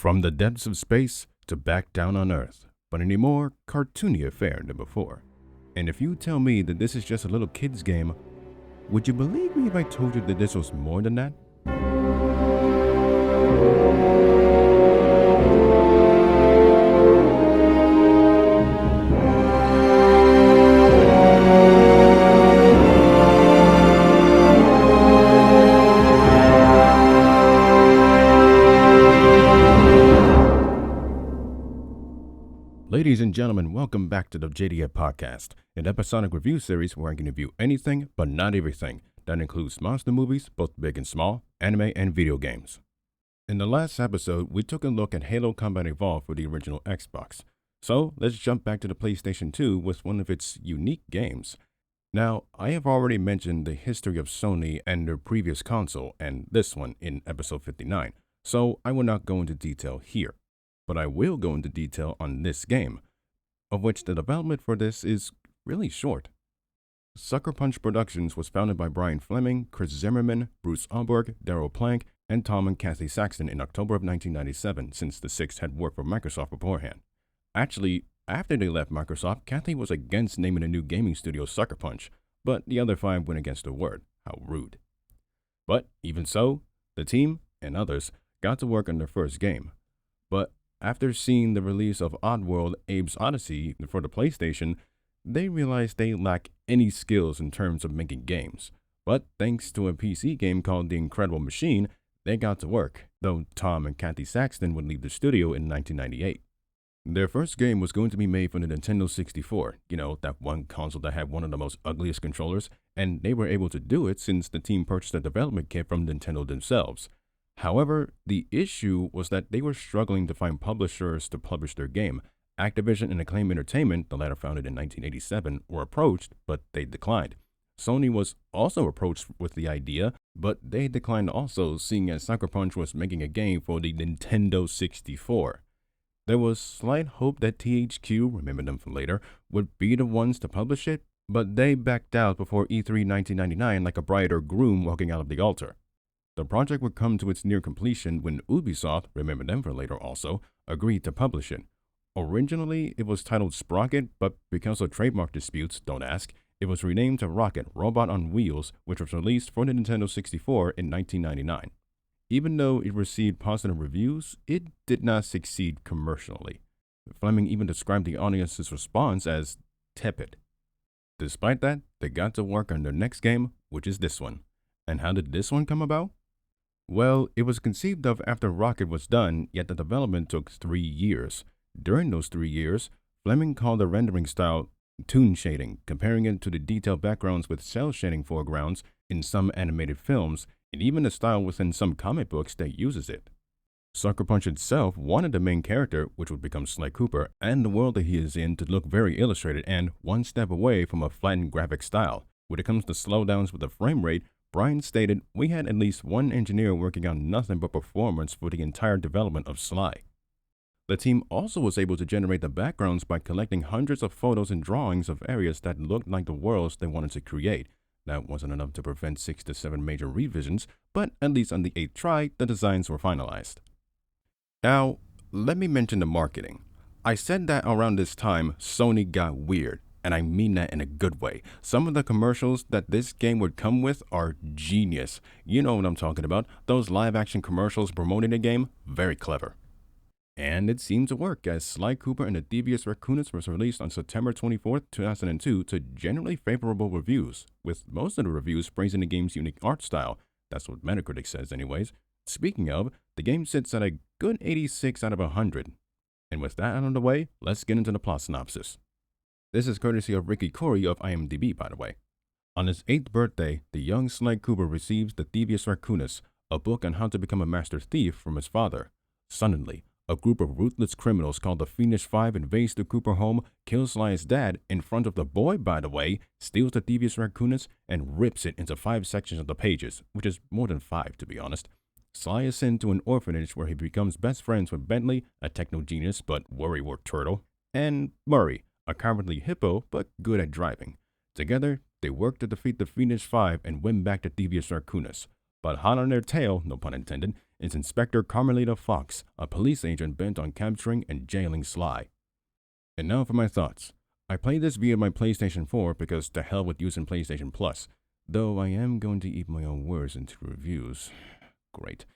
From the depths of space to back down on Earth, but in a more cartoony affair than before. And if you tell me that this is just a little kid's game, would you believe me if I told you that this was more than that? Ladies and gentlemen, welcome back to the JDF Podcast, an episodic review series where I can review anything but not everything. That includes monster movies, both big and small, anime, and video games. In the last episode, we took a look at Halo Combat Evolved for the original Xbox. So let's jump back to the PlayStation 2 with one of its unique games. Now, I have already mentioned the history of Sony and their previous console and this one in episode 59, so I will not go into detail here. But I will go into detail on this game, of which the development for this is really short. Sucker Punch Productions was founded by Brian Fleming, Chris Zimmerman, Bruce Alberg, Darryl Plank, and Tom and Kathy Saxton in October of 1997, since the six had worked for Microsoft beforehand. Actually, after they left Microsoft, Kathy was against naming a new gaming studio Sucker Punch, but the other five went against her word. How rude. But even so, the team and others got to work on their first game. But after seeing the release of Oddworld Abe's Odyssey for the PlayStation, they realized they lack any skills in terms of making games. But thanks to a PC game called The Incredible Machine, they got to work, though Tom and Kathy Saxton would leave the studio in 1998. Their first game was going to be made for the Nintendo 64, that one console that had one of the most ugliest controllers, and they were able to do it since the team purchased a development kit from Nintendo themselves. However, the issue was that they were struggling to find publishers to publish their game. Activision and Acclaim Entertainment, the latter founded in 1987, were approached, but they declined. Sony was also approached with the idea, but they declined also, seeing as Sucker Punch was making a game for the Nintendo 64. There was slight hope that THQ, remember them from later, would be the ones to publish it, but they backed out before E3 1999 like a bride or groom walking out of the altar. The project would come to its near completion when Ubisoft, remember them for later also, agreed to publish it. Originally, it was titled Sprocket, but because of trademark disputes, don't ask, it was renamed to Rocket Robot on Wheels, which was released for the Nintendo 64 in 1999. Even though it received positive reviews, it did not succeed commercially. Fleming even described the audience's response as tepid. Despite that, they got to work on their next game, which is this one. And how did this one come about? Well, it was conceived of after Rocket was done, yet the development took 3 years. During those 3 years, Fleming called the rendering style toon shading, comparing it to the detailed backgrounds with cel shading foregrounds in some animated films, and even the style within some comic books that uses it. Sucker Punch itself wanted the main character, which would become Sly Cooper, and the world that he is in to look very illustrated and one step away from a flattened graphic style. When it comes to slowdowns with the frame rate, Brian stated, "We had at least one engineer working on nothing but performance for the entire development of Sly." The team also was able to generate the backgrounds by collecting hundreds of photos and drawings of areas that looked like the worlds they wanted to create. That wasn't enough to prevent 6 to 7 major revisions, but at least on the 8th try, the designs were finalized. Now, let me mention the marketing. I said that around this time, Sony got weird. And I mean that in a good way. Some of the commercials that this game would come with are genius. You know what I'm talking about. Those live-action commercials promoting the game, very clever. And it seemed to work, as Sly Cooper and the Thievius Raccoonus was released on September 24, 2002 to generally favorable reviews, with most of the reviews praising the game's unique art style. That's what Metacritic says anyways. Speaking of, the game sits at a good 86 out of 100. And with that out of the way, let's get into the plot synopsis. This is courtesy of Ricky Corey of IMDb, by the way. On his 8th birthday, the young Sly Cooper receives the Thievius Raccoonus, a book on how to become a master thief, from his father. Suddenly, a group of ruthless criminals called the Fiendish Five invades the Cooper home, kills Sly's dad in front of the boy, by the way, steals the Thievius Raccoonus, and rips it into 5 sections of the pages, which is more than 5 to be honest. Sly is sent to an orphanage where he becomes best friends with Bentley, a techno genius but worrywart turtle, and Murray, a cowardly hippo but good at driving. Together, they work to defeat the Fiendish Five and win back the Thievius Raccoonus. But hot on their tail, no pun intended, is Inspector Carmelita Fox, a police agent bent on capturing and jailing Sly. And now for my thoughts. I played this via my PlayStation 4 because to hell with using PlayStation Plus, though I am going to eat my own words into reviews. Great.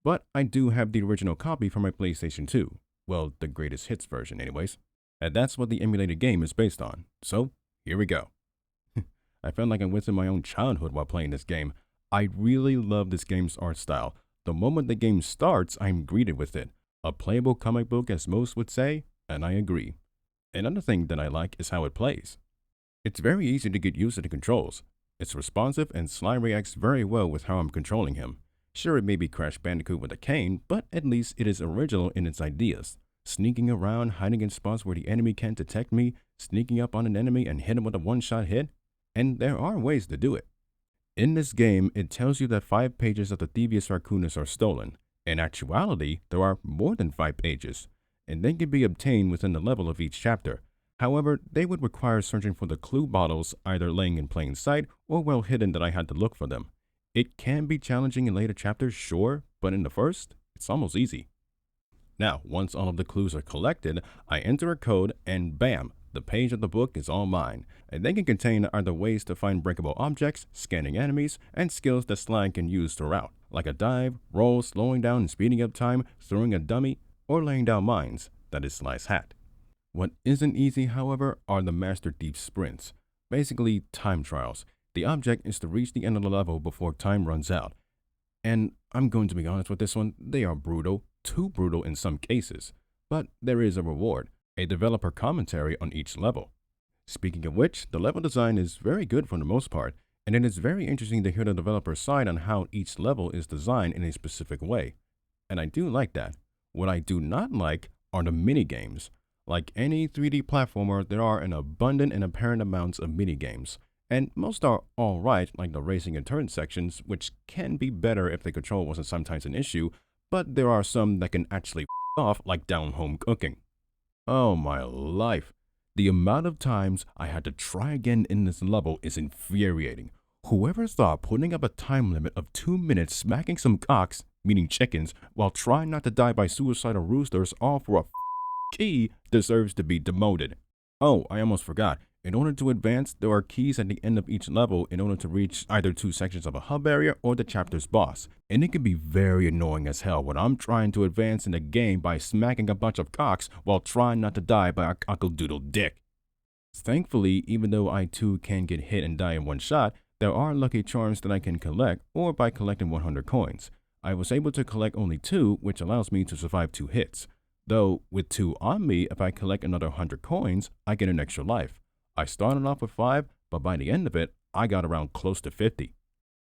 But I do have the original copy for my PlayStation 2. Well, the greatest hits version anyways. And that's what the emulated game is based on. So, here we go. I felt like I went through my own childhood while playing this game. I really love this game's art style. The moment the game starts, I'm greeted with it. A playable comic book as most would say, and I agree. Another thing that I like is how it plays. It's very easy to get used to the controls. It's responsive and Sly reacts very well with how I'm controlling him. Sure, it may be Crash Bandicoot with a cane, but at least it is original in its ideas. Sneaking around, hiding in spots where the enemy can't detect me, sneaking up on an enemy and hit him with a one-shot hit, and there are ways to do it. In this game, it tells you that 5 pages of the Thievius Raccoonus are stolen. In actuality, there are more than 5 pages, and they can be obtained within the level of each chapter. However, they would require searching for the clue bottles either laying in plain sight or well hidden that I had to look for them. It can be challenging in later chapters, sure, but in the first, it's almost easy. Now, once all of the clues are collected, I enter a code and bam, the page of the book is all mine, and they can contain either ways to find breakable objects, scanning enemies, and skills that Sly can use throughout, like a dive, roll, slowing down and speeding up time, throwing a dummy, or laying down mines. That is Sly's hat. What isn't easy, however, are the Master Thief sprints, basically time trials. The object is to reach the end of the level before time runs out. And I'm going to be honest with this one, they are brutal, too brutal in some cases. But there is a reward, a developer commentary on each level. Speaking of which, the level design is very good for the most part, and it is very interesting to hear the developer's side on how each level is designed in a specific way. And I do like that. What I do not like are the minigames. Like any 3D platformer, there are an abundant and apparent amounts of minigames. And most are alright, like the racing and turn sections, which can be better if the control wasn't sometimes an issue, but there are some that can actually off like down home cooking. Oh my life. The amount of times I had to try again in this level is infuriating. Whoever thought putting up a time limit of 2 minutes smacking some cocks, meaning chickens, while trying not to die by suicidal roosters all for a key deserves to be demoted. Oh, I almost forgot. In order to advance, there are keys at the end of each level in order to reach either 2 sections of a hub area or the chapter's boss. And it can be very annoying as hell when I'm trying to advance in the game by smacking a bunch of cocks while trying not to die by a cockle-doodle dick. Thankfully, even though I too can get hit and die in one shot, there are lucky charms that I can collect or by collecting 100 coins. I was able to collect only 2, which allows me to survive 2 hits. Though, with 2 on me, if I collect another 100 coins, I get an extra life. I started off with 5, but by the end of it, I got around close to 50.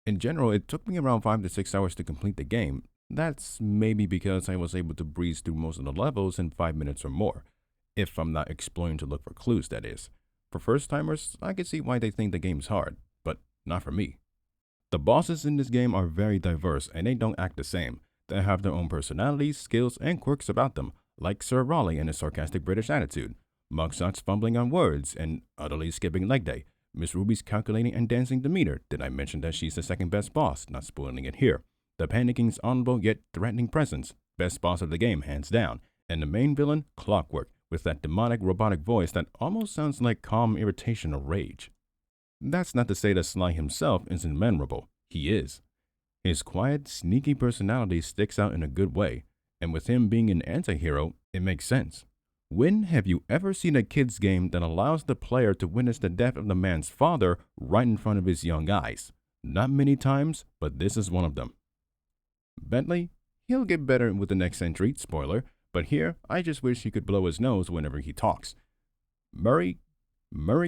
In general, it took me around 5 to 6 hours to complete the game. That's maybe because I was able to breeze through most of the levels in 5 minutes or more. If I'm not exploring to look for clues, that is. For first-timers, I can see why they think the game's hard, but not for me. The bosses in this game are very diverse and they don't act the same. They have their own personalities, skills, and quirks about them, like Sir Raleigh and his sarcastic British attitude. Mugshots fumbling on words and utterly skipping leg day. Miss Ruby's calculating and dancing demeanor. Did I mention that she's the second best boss? Not spoiling it here. The Panicing's honorable yet threatening presence. Best boss of the game, hands down. And the main villain, Clockwork, with that demonic robotic voice that almost sounds like calm irritation or rage. That's not to say that Sly himself isn't memorable. He is. His quiet, sneaky personality sticks out in a good way. And with him being an anti-hero, it makes sense. When have you ever seen a kid's game that allows the player to witness the death of the man's father right in front of his young eyes? Not many times, but this is one of them. Bentley, he'll get better with the next entry, spoiler, but here, I just wish he could blow his nose whenever he talks. Murray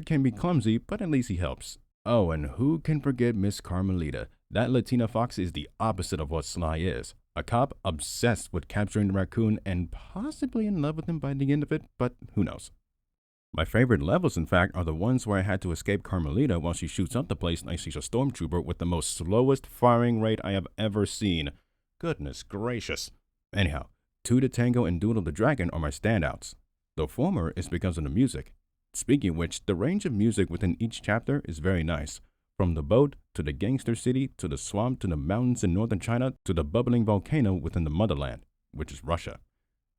can be clumsy, but at least he helps. Oh, and who can forget Miss Carmelita? That Latina fox is the opposite of what Sly is. A cop obsessed with capturing the raccoon and possibly in love with him by the end of it, but who knows. My favorite levels, in fact, are the ones where I had to escape Carmelita while she shoots up the place like she's a stormtrooper with the most slowest firing rate I have ever seen. Goodness gracious. Anyhow, Two the Tango and Doodle the Dragon are my standouts. The former is because of the music. Speaking of which, the range of music within each chapter is very nice. From the boat, to the gangster city, to the swamp, to the mountains in northern China, to the bubbling volcano within the motherland, which is Russia.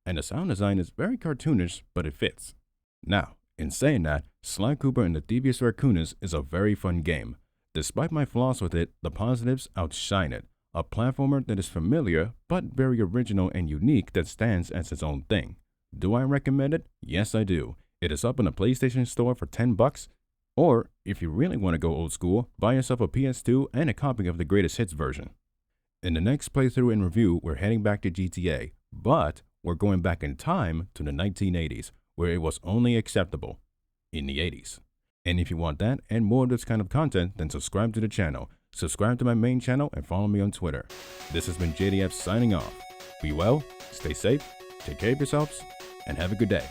And the sound design is very cartoonish, but it fits. Now, in saying that, Sly Cooper and the Thievius Raccoonus is a very fun game. Despite my flaws with it, the positives outshine it. A platformer that is familiar, but very original and unique that stands as its own thing. Do I recommend it? Yes, I do. It is up in the PlayStation Store for $10. Or, if you really want to go old school, buy yourself a PS2 and a copy of the Greatest Hits version. In the next playthrough and review, we're heading back to GTA, but we're going back in time to the 1980s, where it was only acceptable in the 80s. And if you want that and more of this kind of content, then subscribe to the channel. Subscribe to my main channel and follow me on Twitter. This has been JDF signing off. Be well, stay safe, take care of yourselves, and have a good day.